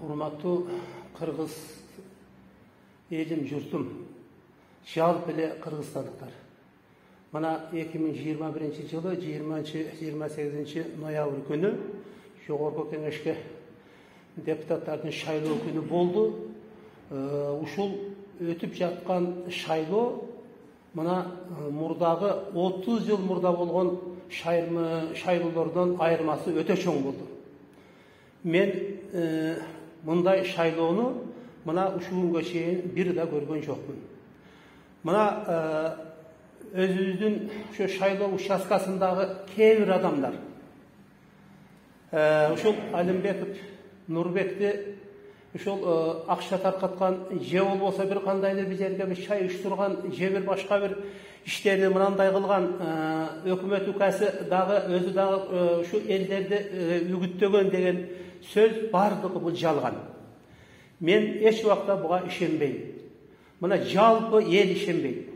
Урматтуу Кыргыз элим журтум, жалпы эле кыргызстандыктар. Мына 2021-жылы 20-28 ноябрь күнү Жогорку Кеңешке депутаттардын шайлоо күнү болду. Ушул өтүп жаткан шайлоо мына мурдагы 30 жыл мурда болгон шайлоолордон айырмасы өтө чоң болду. Мен мындай шайлоону мына ушул күнгө чейин бир да көргөн жокмун. Мына өзүбүздүн ошо шайлоо участкасындагы кээ бир адамдар ушул Алимбеков Нурбекти ушул акча таркаткан, же болбосо бир кандайдыр бир жерге бир чай уштурган, же бир башка бир иштерди мынандай кылган, өкмөт укасы дагы өзү дагы ушу элдерди үгүттөгөн деген сөз бардыгы бул жалган. Мен эч убакта буга ишенбейм. Мына жалпы эл ишенбейт.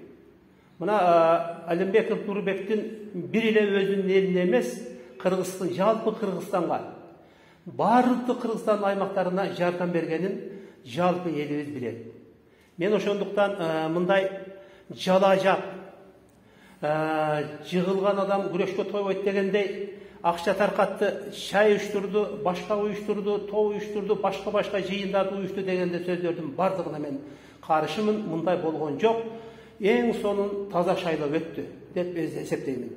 Мына Алимбеков Нурбектин бир эле өзүнүн элине эмес, Кыргызстан, жалпы Кыргызстанга, бардык Кыргызстан аймактарына жардам бергенин жалпы элибиз билет. Мен ошондуктан мындай жалажак, жыгылган адам күрөшкө тойбойт дегендей акча таркатты, чай уштурду, башка уюштурду, тоо уюштурду, башка жыйындарды уюшту дегенде сөздөрдүн бардыгына мен каршымын. Мындай болгон жок. Эң сонун таза шайлоо өттү деп эсептеймин.